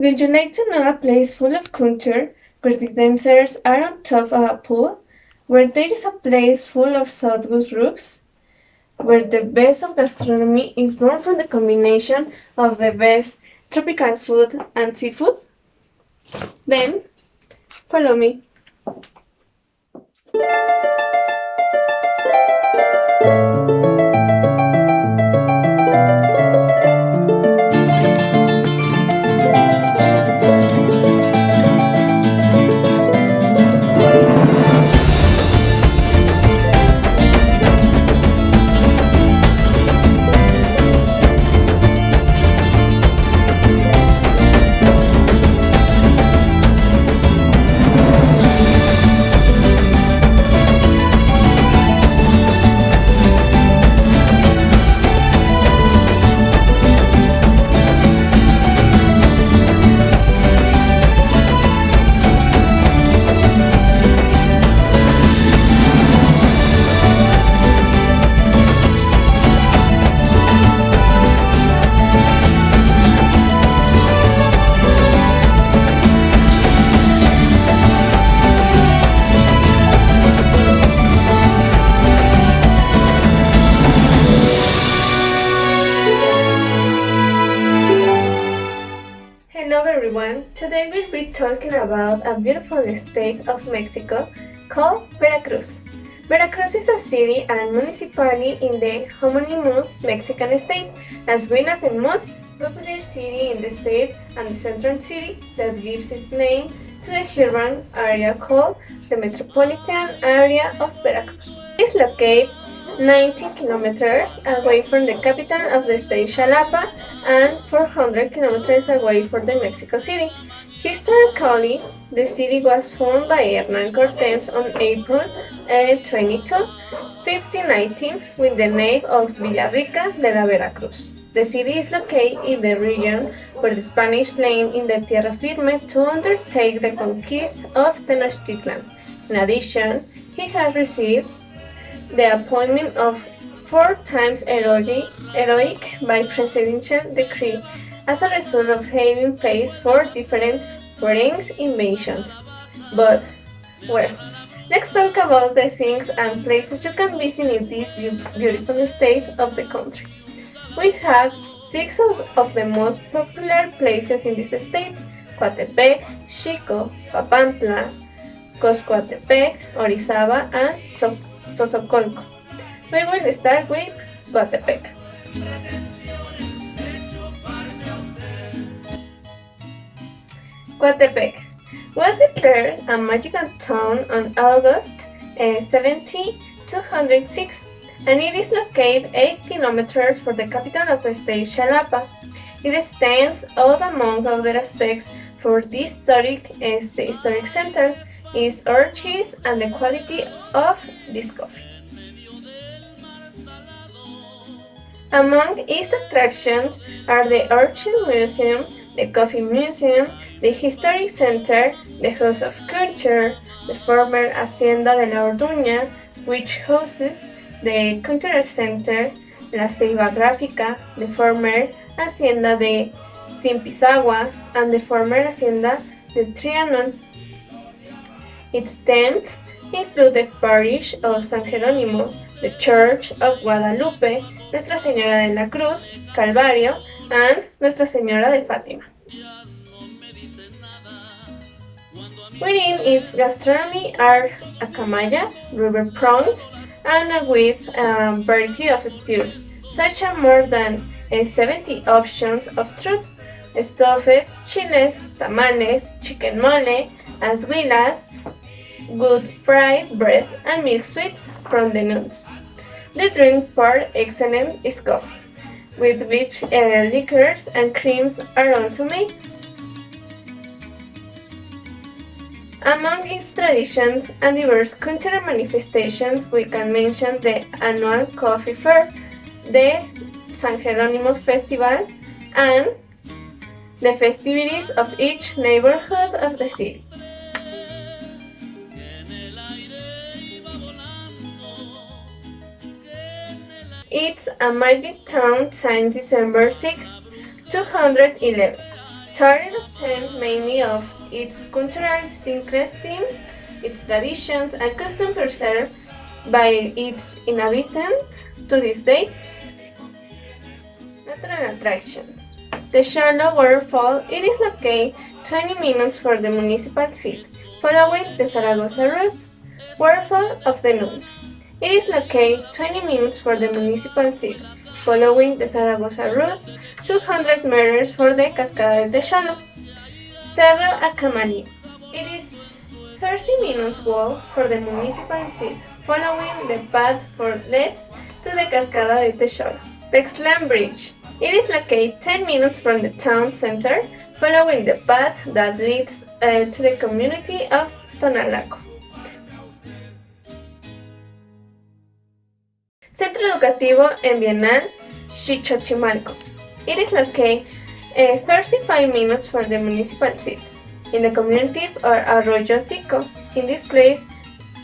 Would you like to know a place full of culture, where the dancers are on top of a pool, where there is a place full of sawdust roofs, where the best of gastronomy is born from the combination of the best tropical food and seafood? Then follow me. Hello everyone, today we'll be talking about a beautiful state of Mexico called Veracruz. Veracruz is a city and municipality in the homonymous Mexican state, as well as the most popular city in the state and the central city that gives its name to the urban area called the metropolitan area of Veracruz. It is located 90 kilometers away from the capital of the state Jalapa and 400 kilometers away from the Mexico City. Historically, the city was founded by Hernán Cortés on April 22, 1519 with the name of Villarrica de la Veracruz. The city is located in the region where the Spanish landed in the Tierra Firme to undertake the conquest of Tenochtitlan. In addition, he has received the appointment of 4 times heroic by presidential decree as a result of having placed 4 different foreign invasions. But, well, let's talk about the things and places you can visit in this beautiful state of the country. We have 6 of the most popular places in this state: Coatepec, Xico, Papantla, Coscoatepec, Orizaba, and Sosocolco. We will start with Coatepec. Coatepec was declared a magical town on August 206, and it is located 8 kilometers from the capital of the state, Jalapa. It stands out among other aspects for this historic center is orchids and the quality of this coffee. Among its attractions are the Orchid Museum, the Coffee Museum, the Historic Center, the House of Culture, the former Hacienda de la Orduña, which houses the Cultural Center, La Ceiba Gráfica, the former Hacienda de Simpisagua, and the former Hacienda de Trianon. Its temples include the parish of San Jerónimo, the Church of Guadalupe, Nuestra Señora de la Cruz, Calvario, and Nuestra Señora de Fátima. Within its gastronomy are acamayas, river prawns, and a wide variety of stews, such as more than 70 options of fruit, stuffed, chiles, tamales, chicken mole, as well as good fried bread and milk sweets from the nuts. The drink for excellent is coffee, with which liquors and creams are also made. Among its traditions and diverse cultural manifestations, we can mention the annual coffee fair, the San Jerónimo Festival, and the festivities of each neighborhood of the city. It's a magic town since December 6, 211, Targeted mainly of its cultural syncretisms, its traditions, and customs preserved by its inhabitants to this day. Natural attractions. The shallow waterfall, it is located 20 minutes from the municipal seat, following the Zaragoza route. Waterfall of the Nun. It is located 20 minutes from the municipal seat, following the Zaragoza route, 200 meters for the Cascada del Texano. Cerro Acamaní. It is 30 minutes walk for the municipal seat, following the path for leads to the Cascada del Texano. Pexlan Bridge. It is located 10 minutes from the town center, following the path that leads to the community of Tonalaco. Centro Educativo en Bienal, Xichochimalco. It is located 35 minutes from the municipal seat, in the community of Arroyo Seco. In this place,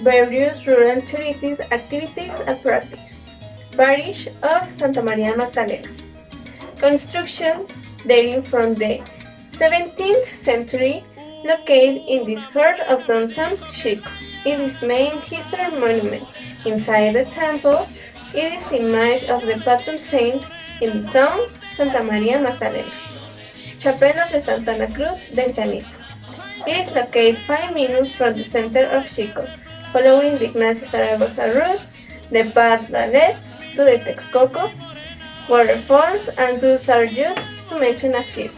various rural tourism activities are practiced. Parish of Santa Maria Magdalena. Construction dating from the 17th century, located in this heart of downtown Chico. It is main historic monument. Inside the temple, it is the image of the patron saint in the town, Santa Maria Magdalena. Chapel of the Santa Cruz del Llanito. It is located 5 minutes from the center of Chico, following the Ignacio Zaragoza route, the path that leads to the Texcoco waterfalls, and those are just to mention a few.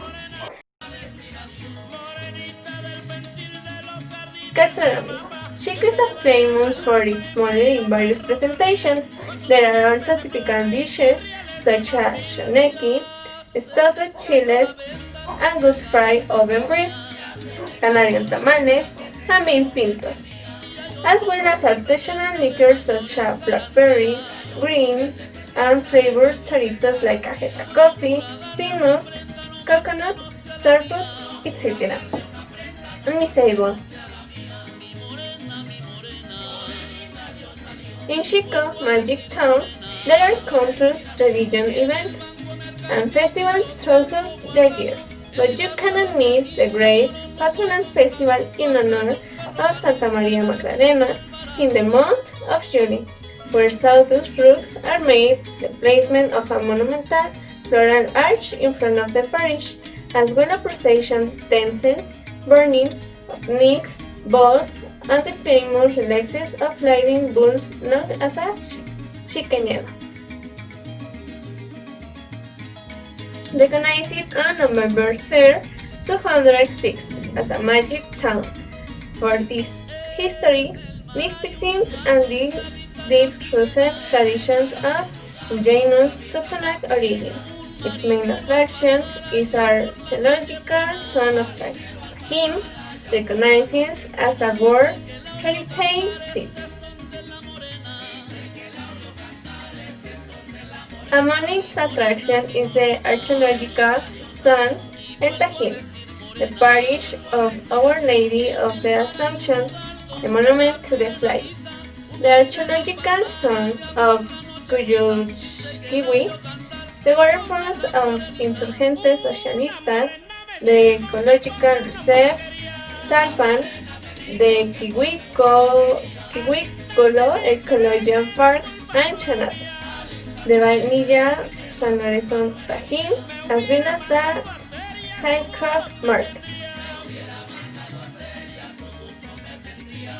Gastronomy. Chico is famous for its mole in various presentations. There are also typical dishes such as shoneki, stuffed chiles, and good fried oven bread, Canarian tamales, and bean pintos, as well as artisanal liquors such as blackberry, green, and flavored choritos like cajeta coffee, peanut, coconut, sorbet, etc. Unmissable. In Chico, Magic Town, there are countless religion events and festivals throughout the year, but you cannot miss the great Patronal Festival in honor of Santa Maria Magdalena in the month of June, where sawdust rugs are made, the placement of a monumental floral arch in front of the parish, as well as procession, dances, burning, picnics, balls, and the famous releases of lightning bulls known as a chicañada. Recognized on November 3rd, 206 as a magic town for this history, mysticism, and the deep-rooted traditions of indigenous Totonac origins. Its main attraction is archaeological zone of Tajín, recognized as a World Heritage Site. Among its attractions is the archaeological zone in Tajín, the parish of Our Lady of the Assumption, the monument to the flag. The archaeological zone of Cuyuchiwi, the waterfalls of Insurgentes Socialistas, the ecological reserve, Talpan, the Kiwicolo Ecological Parks, and Chanat, the Vainilla San Lorenzo Tajín, as well as the Handcraft Market.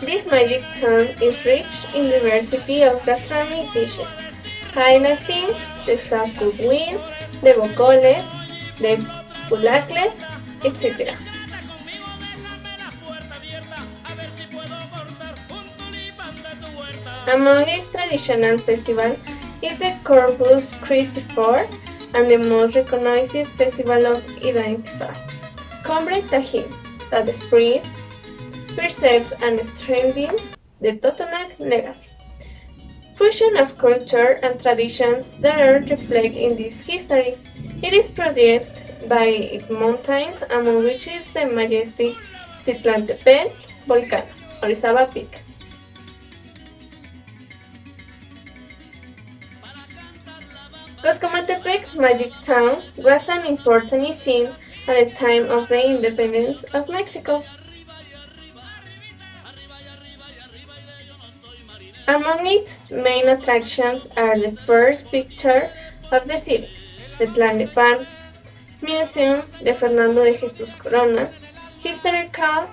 This magic town is rich in diversity of gastronomic dishes, highlighting the sacuguin, the bocoles, the pulacles, etc. Among its traditional festival is the Corpus Christi Fair and the most recognized festival of Identify, Combre Tajín, that spreads, preserves, and strengthens the Totonac legacy. Fusion of culture and traditions that are reflected in this history. It is produced by its mountains, among which is the majestic Zitlantepec volcano, Orizaba Peak. Coscomatepec Magic Town was an important scene at the time of the independence of Mexico. Among its main attractions are the first picture of the city, the Tlalnepantla Museum de Fernando de Jesus Corona, Historical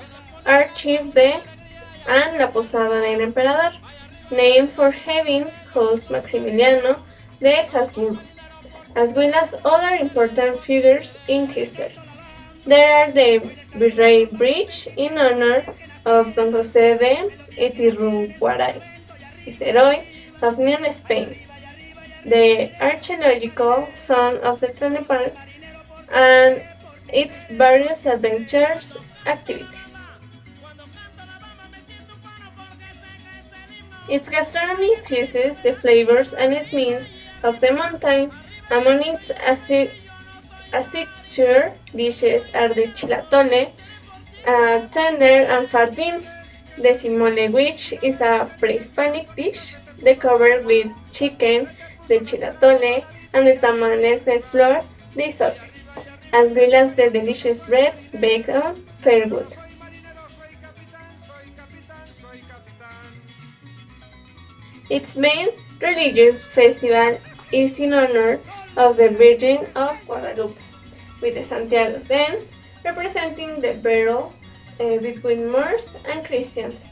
Archive and La Posada del Emperador, named for having host Maximiliano de Habsburgo, as well as other important figures in history. There are the Virrey Bridge in honor of Don José de Iturriaga, Viceroy of New Spain, the archaeological zone of the Tlalnepantla, and its various adventures activities. Its gastronomy fuses the flavors and smells of the mountain. Among its signature dishes are the chilatole, tender and fat beans, the simole, which is a pre-Hispanic dish covered with chicken, the chilatole, and the tamales de flor de sote, as well as the delicious bread baked on firewood. Its main religious festival is in honor of the Virgin of Guadalupe, with the Santiago dance representing the battle between Moors and Christians.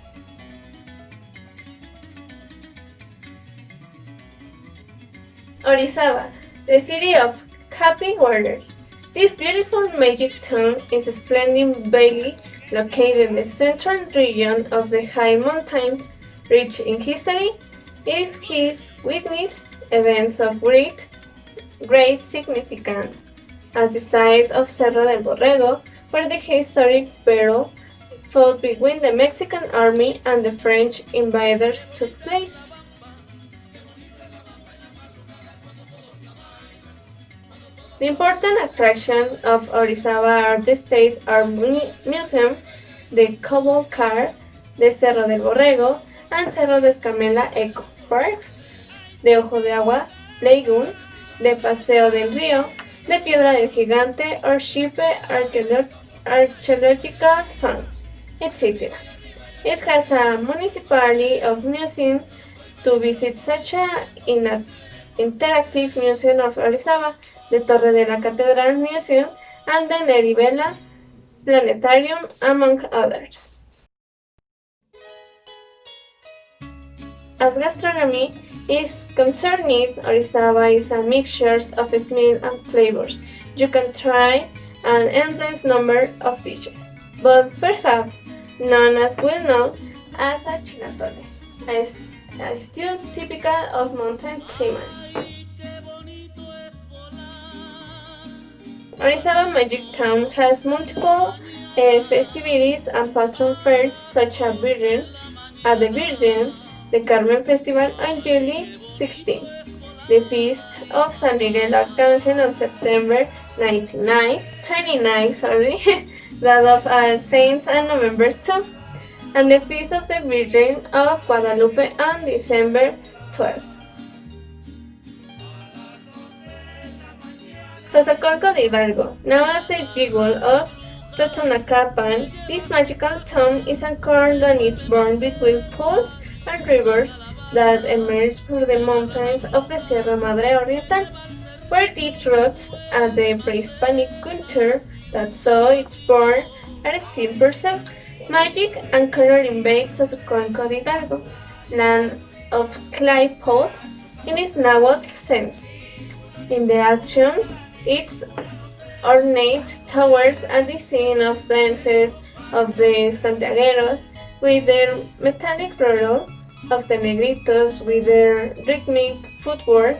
Orizaba, the city of happy waters. This beautiful magic town is a splendid valley located in the central region of the high mountains, rich in history. It has witnessed events of great significance, as the site of Cerro del Borrego, where the historic battle fought between the Mexican army and the French invaders took place. The important attractions of Orizaba are the State Art Museum, the Cobble Car, the Cerro del Borrego, and Cerro de Escamela Eco Parks, de Ojo de Agua Lagoon, de Paseo del Río, de Piedra del Gigante or Shipe Archaeological Zone, etc. It has a municipality of museum to visit, such an interactive museum of Orizaba, the Torre de la Catedral Museum, and the Nerivela Planetarium, among others. As gastronomy is concerned, Orizaba is a mixture of smells and flavors. You can try an endless number of dishes, but perhaps none as well known as a chilatole, a stew typical of mountain climate. Orizaba Magic Town has multiple festivities and patron fairs, such as the Virgins, the Carmen Festival on July 16, the Feast of San Miguel Arcángel on September 29, that of All Saints on November 2, and the Feast of the Virgin of Guadalupe on December 12. Sosacolco de Hidalgo, now as the jiggle of Totonacapan, this magical town is anchored and is born between pools and rivers that emerge from the mountains of the Sierra Madre Oriental, where deep roots and the pre-Hispanic culture that saw its born are still preserved. Magic and coloring bakes Sosacolco de Hidalgo, land of clay pots in its Nahuatl sense. In the actions, its ornate towers and the scene of dances of the Santiagueros with their metallic rattle, of the Negritos with their rhythmic footwork,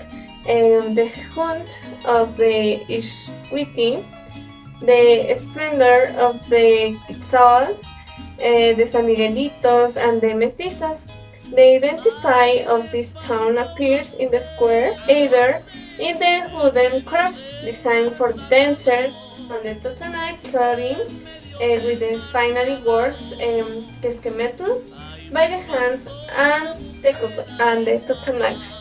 and the hunt of the Ixhuiti, the splendor of the Quetzals, the San Miguelitos, and the Mestizos. The identity of this town appears in the square, either in the wooden crafts designed for dancers on the Totonite clothing, with the finally works Quesquemetl by the hands and the Totonacs.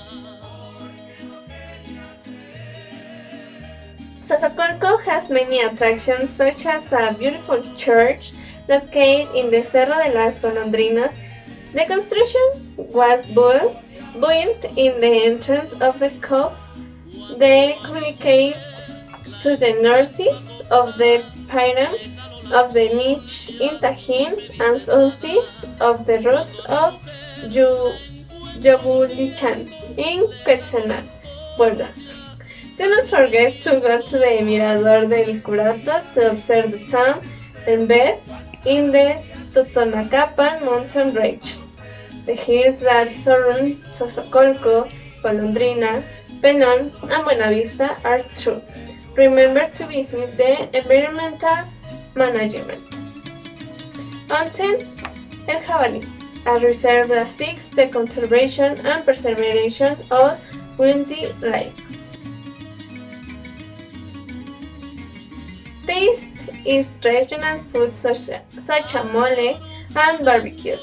Sosocolco has many attractions such as a beautiful church located in the Cerro de las Golondrinas. The construction was built in the entrance of the coves. They communicate to the northeast of the pyramid of the niche in Tajín and southeast of the roots of Yobulichan in Quetzaltenango, Puebla. Do not forget to go to the Mirador del Curato to observe the town embedded in the Totonacapan mountain range. The hills that surround Sosocolco, Golondrina, Penon, and Buenavista are true. Remember to visit the environmental management. Mountain El Jabalí, a reserve that seeks the conservation and preservation of wildlife. Taste is regional food such as mole and barbecue.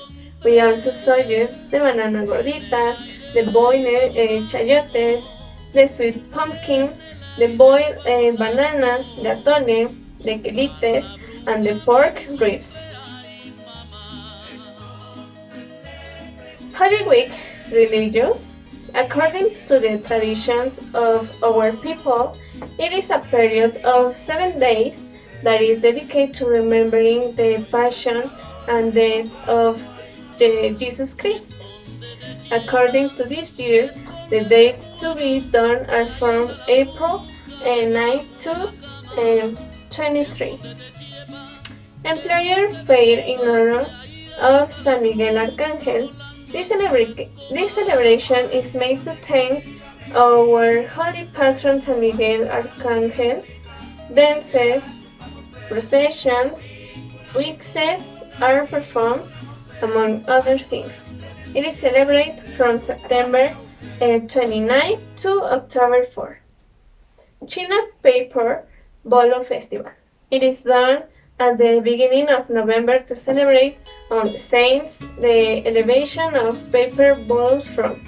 We also suggest the banana gorditas, the boiled chayotes, the sweet pumpkin, the boiled banana, the atole, the quelites, and the pork ribs. Holy Week, religious. According to the traditions of our people, it is a period of 7 days that is dedicated to remembering the passion and death of Jesus Christ. According to this year, the dates to be done are from April 9 to 23. Employer Fair in honor of San Miguel Arcángel. This celebration is made to thank our holy patron San Miguel Arcángel. Dances, processions, mixes are performed, among other things. It is celebrated from September 29 to October 4. China Paper Bolo Festival. It is done at the beginning of November to celebrate on the saints the elevation of paper balls from.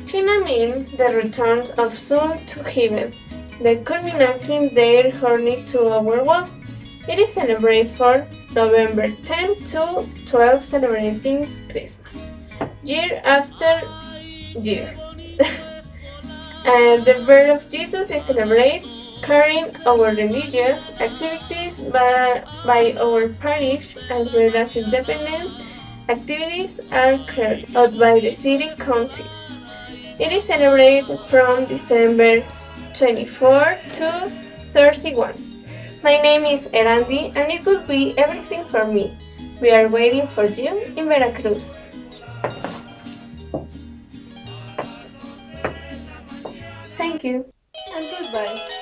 China means the return of soul to heaven, the culminating their journey to our world. It is celebrated for November 10 to 12, celebrating Christmas, year after year. And the birth of Jesus is celebrated carrying our religious activities by our parish, as well as independent activities are carried out by the city county. It is celebrated from December 24 to 31. My name is Erandi, and it will be everything for me. We are waiting for you in Veracruz. Thank you, and goodbye.